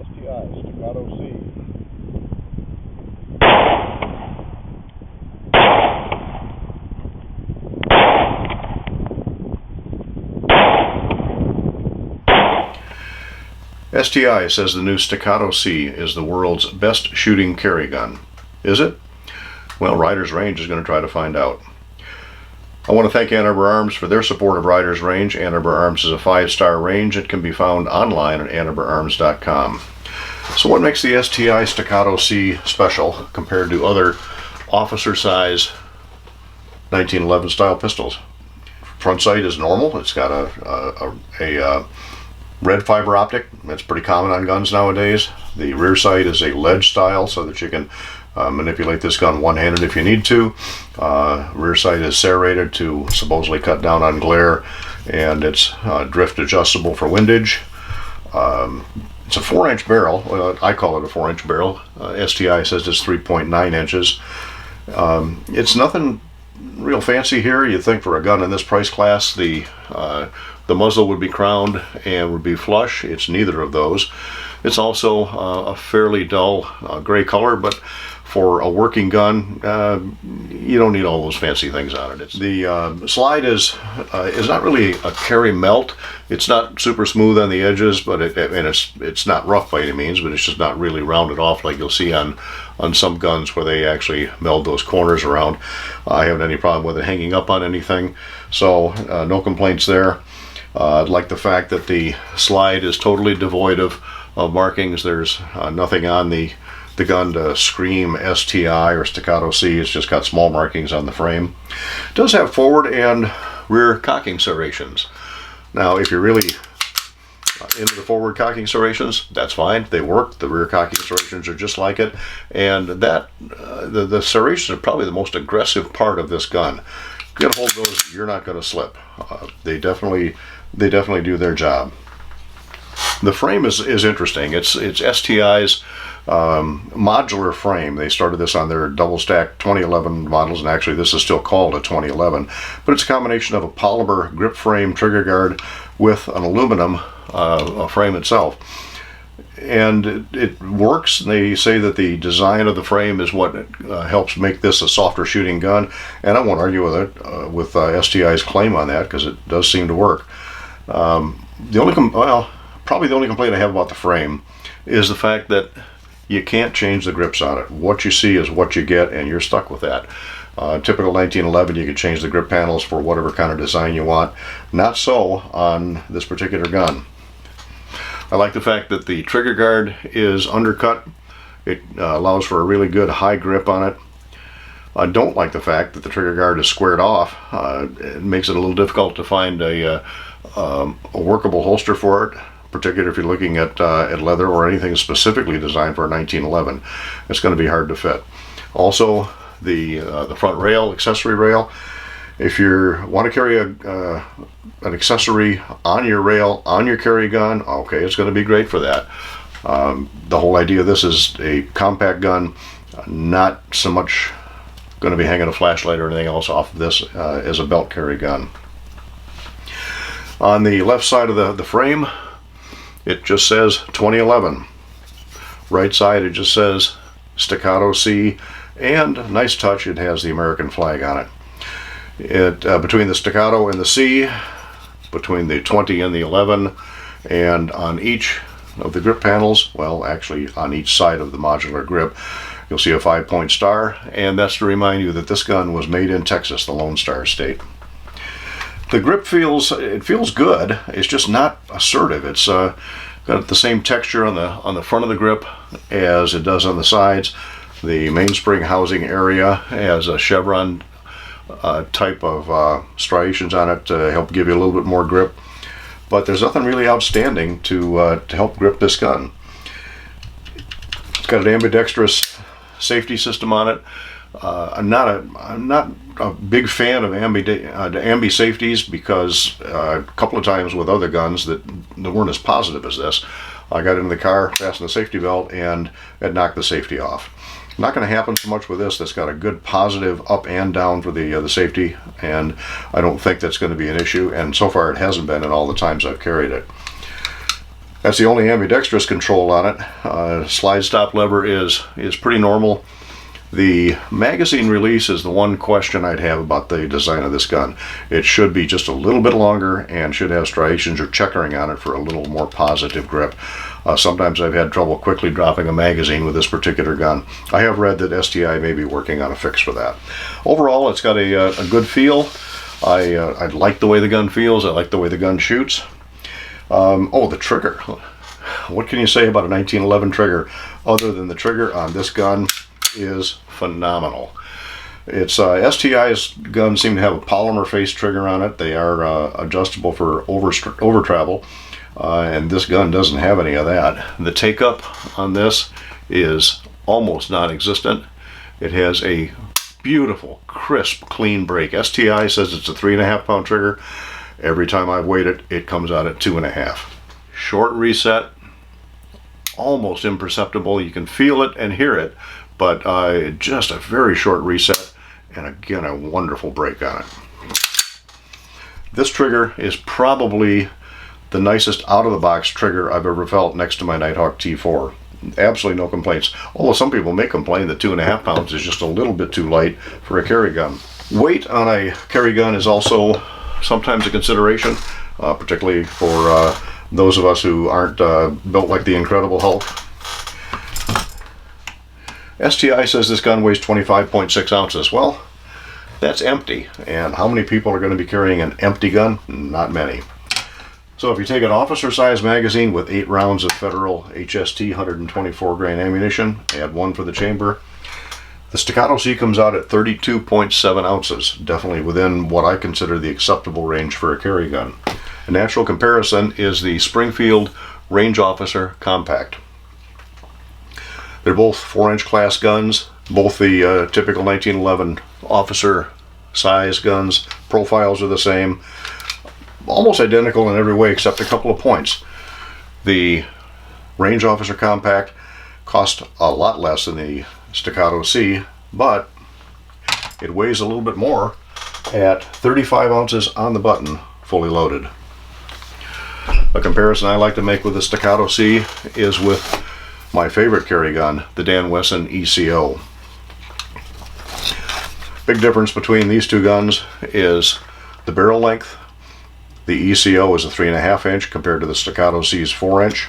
STI Staccato C. STI says the new Staccato C is the world's best shooting carry gun. Is it? Well, Riders Range is going to try to find out. I want to thank Ann Arbor Arms for their support of Riders Range. Ann Arbor Arms is a 5-star range. It can be found online at annarborarms.com. So what makes the STI Staccato C special compared to other officer size 1911 style pistols? Front sight is normal. It's got a red fiber optic. That's pretty common on guns nowadays. The rear sight is a ledge style so that you can manipulate this gun one-handed if you need to. Rear sight is serrated to supposedly cut down on glare, and it's drift adjustable for windage. It's a 4-inch barrel. Well, I call it a 4-inch barrel. STI says it's 3.9 inches. It's nothing real fancy here. You'd think for a gun in this price class the muzzle would be crowned and would be flush. It's neither of those. It's also a fairly dull gray color, but for a working gun, you don't need all those fancy things on it. The slide is not really a carry melt. It's not super smooth on the edges, but it's not rough by any means, but it's just not really rounded off like you'll see on some guns where they actually meld those corners around. I haven't any problem with it hanging up on anything, so no complaints there. I like the fact that the slide is totally devoid of markings. There's nothing on the gun to scream STI or Staccato C. It's just got small markings on the frame. It does have forward and rear cocking serrations. Now, if you're really into the forward cocking serrations, that's fine. They work. The rear cocking serrations are just like it, and that the serrations are probably the most aggressive part of this gun. If you get a hold of those, you're not going to slip. They definitely do their job. The frame is interesting. It's STI's modular frame. They started this on their double stack 2011 models, and actually this is still called a 2011, but it's a combination of a polymer grip frame trigger guard with an aluminum frame itself, and it works. They say that the design of the frame is what helps make this a softer shooting gun, and I won't argue with it, with STI's claim on that, because it does seem to work. Probably the only complaint I have about the frame is the fact that you can't change the grips on it. What you see is what you get, and you're stuck with that. Typical 1911, you can change the grip panels for whatever kind of design you want. Not so on this particular gun. I like the fact that the trigger guard is undercut. It allows for a really good high grip on it. I don't like the fact that the trigger guard is squared off. It makes it a little difficult to find a workable holster for it, particularly if you're looking at leather or anything specifically designed for a 1911. It's going to be hard to fit. Also, the front rail, accessory rail, if you want to carry an accessory on your rail, on your carry gun, okay, it's going to be great for that. The whole idea of this is a compact gun, not so much going to be hanging a flashlight or anything else off of this as a belt carry gun. On the left side of the frame, it just says 2011. Right side, it just says Staccato C, and nice touch, it has the American flag on it. Between the Staccato and the C, between the 20 and the 11, and on each of the grip panels, well, actually on each side of the modular grip, you'll see a 5-point star, and that's to remind you that this gun was made in Texas, the Lone Star State. The grip feels good. It's just not assertive. It's got the same texture on the front of the grip as it does on the sides. The mainspring housing area has a chevron type of striations on it to help give you a little bit more grip. But there's nothing really outstanding to help grip this gun. It's got an ambidextrous safety system on it. I'm not a big fan of ambi safeties, because a couple of times with other guns that weren't as positive as this, I got into the car, fastened the safety belt, and it knocked the safety off. Not going to happen so much with this. That's got a good positive up and down for the safety, and I don't think that's going to be an issue, and so far it hasn't been in all the times I've carried it. That's the only ambidextrous control on it. Slide stop lever is pretty normal. The magazine release is the one question I'd have about the design of this gun. It should be just a little bit longer and should have striations or checkering on it for a little more positive grip. Sometimes I've had trouble quickly dropping a magazine with this particular gun. I have read that STI may be working on a fix for that. Overall, it's got a good feel. I like the way the gun feels. I like the way the gun shoots. Oh, the trigger. What can you say about a 1911 trigger other than the trigger on this gun is phenomenal. It's STI's guns seem to have a polymer face trigger on it. They are adjustable for over travel, and this gun doesn't have any of that. The take up on this is almost non-existent. It has a beautiful, crisp, clean break. STI says it's a 3.5 pound trigger. Every time I've weighed it, it comes out at 2.5. Short reset, almost imperceptible. You can feel it and hear it, but just a very short reset, and again a wonderful break on it. This trigger is probably the nicest out-of-the-box trigger I've ever felt next to my Nighthawk T4. Absolutely no complaints, although some people may complain that 2.5 pounds is just a little bit too light for a carry gun. Weight on a carry gun is also sometimes a consideration, particularly for those of us who aren't built like the Incredible Hulk. STI says this gun weighs 25.6 ounces. Well, that's empty. And how many people are going to be carrying an empty gun? Not many. So if you take an officer-sized magazine with 8 rounds of Federal HST 124 grain ammunition, add 1 for the chamber, the Staccato C comes out at 32.7 ounces, definitely within what I consider the acceptable range for a carry gun. A natural comparison is the Springfield Range Officer Compact. They're both 4-inch class guns, both the typical 1911 officer size guns. Profiles are the same, almost identical in every way except a couple of points. The Range Officer Compact cost a lot less than the Staccato C, but it weighs a little bit more at 35 ounces on the button, fully loaded. A comparison I like to make with the Staccato C is with my favorite carry gun, the Dan Wesson ECO. Big difference between these two guns is the barrel length. The ECO is a 3.5 inch compared to the Staccato C's 4-inch.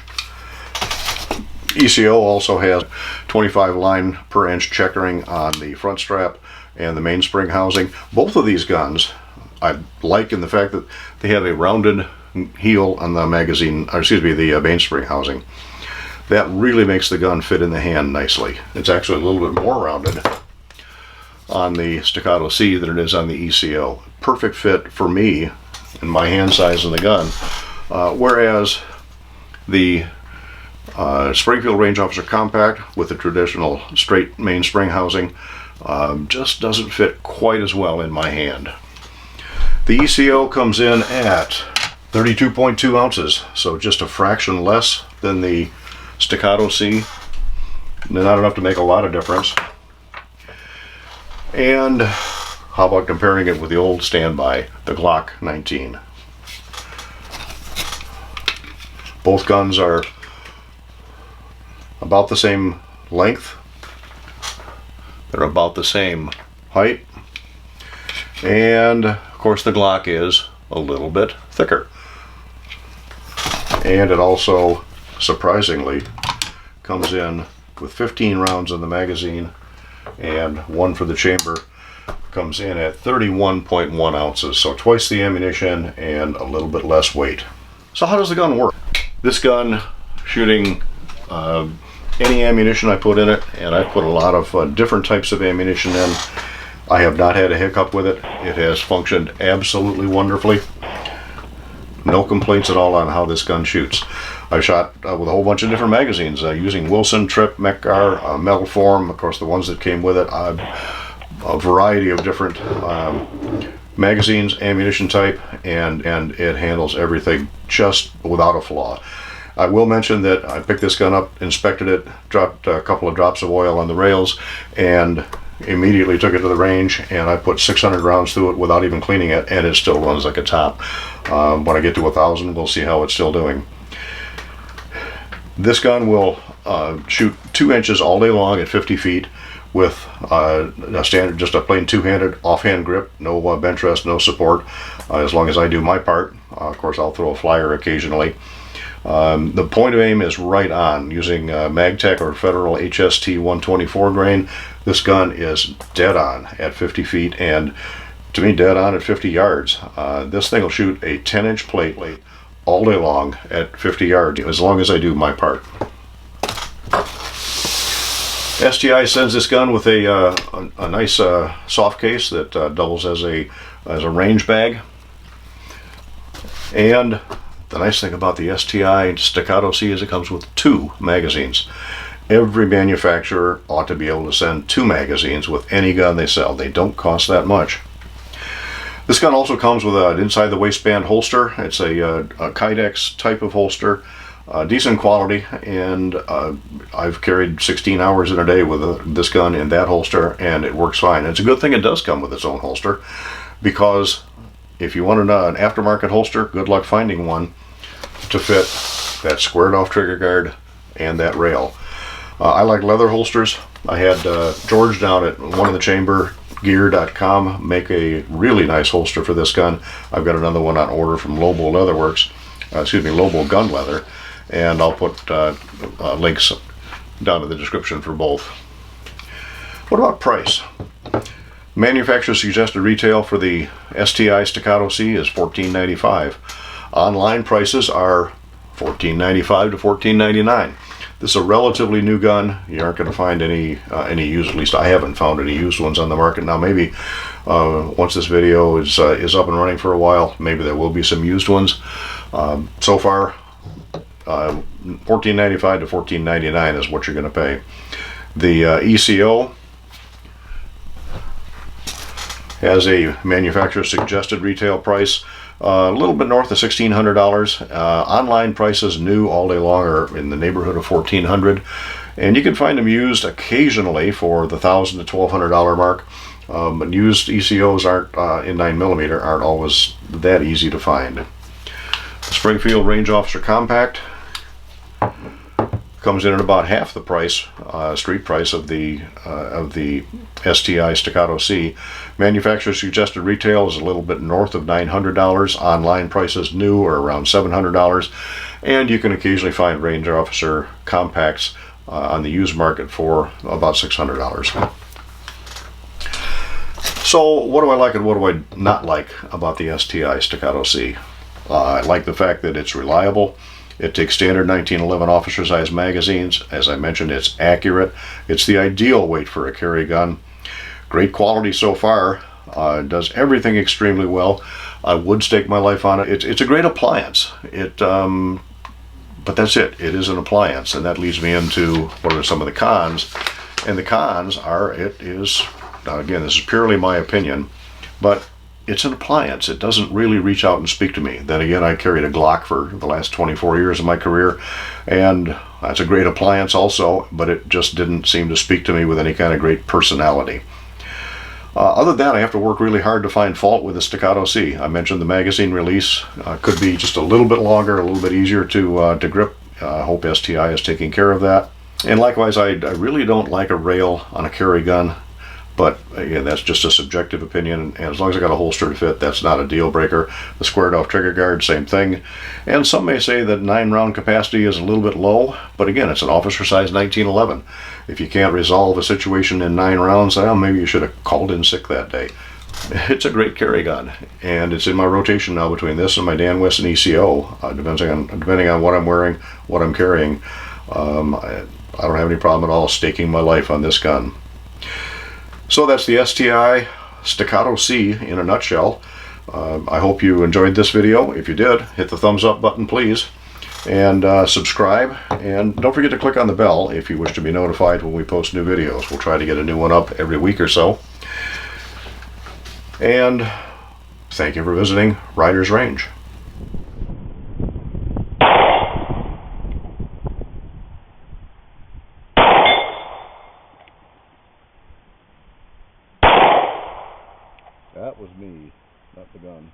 ECO also has 25 line per inch checkering on the front strap and the mainspring housing. Both of these guns I like in the fact that they have a rounded heel on the magazine, or excuse me, the mainspring housing. That really makes the gun fit in the hand nicely. It's actually a little bit more rounded on the Staccato C than it is on the ECO. Perfect fit for me and my hand size in the gun. Whereas the Springfield Range Officer Compact with the traditional straight mainspring housing just doesn't fit quite as well in my hand. The ECO comes in at 32.2 ounces, so just a fraction less than the Staccato C. Not enough to make a lot of difference. And how about comparing it with the old standby, the Glock 19? Both guns are about the same length. They're about the same height. And of course the Glock is a little bit thicker. And it also, surprisingly, comes in with 15 rounds in the magazine and 1 for the chamber. Comes in at 31.1 ounces, so twice the ammunition and a little bit less weight. So how does the gun work? This gun, shooting any ammunition I put in it, and I put a lot of different types of ammunition in, I have not had a hiccup with it. It has functioned absolutely wonderfully. No complaints at all on how this gun shoots. I shot with a whole bunch of different magazines using Wilson, Trip, Meccar, Metal Form, of course the ones that came with it, a variety of different magazines, ammunition type, and it handles everything just without a flaw. I will mention that I picked this gun up, inspected it, dropped a couple of drops of oil on the rails, and immediately took it to the range, and I put 600 rounds through it without even cleaning it, and it still runs like a top. When I get to 1,000, we'll see how it's still doing. This gun will shoot 2 inches all day long at 50 feet with a standard, just a plain two-handed offhand grip, no bench rest, no support, as long as I do my part. Of course, I'll throw a flyer occasionally. The point of aim is right on. Using Magtech or Federal HST 124 grain, this gun is dead on at 50 feet, and to me, dead on at 50 yards. This thing will shoot a 10-inch plate all day long at 50 yards, as long as I do my part. STI sends this gun with a nice soft case that doubles as a range bag. And the nice thing about the STI Staccato C is it comes with 2 magazines. Every manufacturer ought to be able to send 2 magazines with any gun they sell. They don't cost that much. This gun also comes with an inside the waistband holster. It's a Kydex type of holster. Decent quality, and I've carried 16 hours in a day with this gun in that holster, and it works fine. And it's a good thing it does come with its own holster, because if you want an aftermarket holster, good luck finding one to fit that squared off trigger guard and that rail. I like leather holsters. I had George down at oneofthechambergear.com make a really nice holster for this gun. I've got another one on order from Lobo Leatherworks, Lobo Gun Leather, and I'll put links down in the description for both. What about price? Manufacturer suggested retail for the STI Staccato C is $14.95. Online prices are $14.95 to $14.99. This is a relatively new gun. You aren't going to find any used. At least I haven't found any used ones on the market. Now maybe once this video is up and running for a while, maybe there will be some used ones. So far, $14.95 to $14.99 is what you're going to pay. The ECO has a manufacturer suggested retail price a little bit north of $1,600. Online prices new all day long are in the neighborhood of $1,400, and you can find them used occasionally for the $1,000 to $1,200 mark. But used ECOs aren't in 9mm aren't always that easy to find. Springfield Range Officer Compact comes in at about half the price, street price of the STI Staccato C. Manufacturer suggested retail is a little bit north of $900. Online prices new are around $700, and you can occasionally find Range Officer Compacts on the used market for about $600. So what do I like and what do I not like about the STI Staccato C? I like the fact that it's reliable. It takes standard 1911 officer size magazines. As I mentioned, it's accurate. It's the ideal weight for a carry gun. Great quality so far. Does everything extremely well. I would stake my life on it. It's a great appliance. But that's it. It is an appliance, and that leads me into what are some of the cons. And the cons are now again, this is purely my opinion, but it's an appliance. It doesn't really reach out and speak to me. Then again, I carried a Glock for the last 24 years of my career, and that's a great appliance also, but it just didn't seem to speak to me with any kind of great personality. Other than that, I have to work really hard to find fault with the Staccato C. I mentioned the magazine release could be just a little bit longer, a little bit easier to grip. I hope STI is taking care of that. And likewise, I really don't like a rail on a carry gun. But again, that's just a subjective opinion, and as long as I got a holster to fit, that's not a deal breaker. The squared off trigger guard, same thing. And some may say that 9-round capacity is a little bit low, but again, it's an officer size 1911. If you can't resolve a situation in 9 rounds, well, maybe you should have called in sick that day. It's a great carry gun, and it's in my rotation now between this and my Dan Wesson ECO, depending on what I'm wearing, what I'm carrying. I don't have any problem at all staking my life on this gun. So that's the STI Staccato C in a nutshell. I hope you enjoyed this video. If you did, hit the thumbs up button, please, and subscribe. And don't forget to click on the bell if you wish to be notified when we post new videos. We'll try to get a new one up every week or so. And thank you for visiting Riders Range. That was me, not the gun.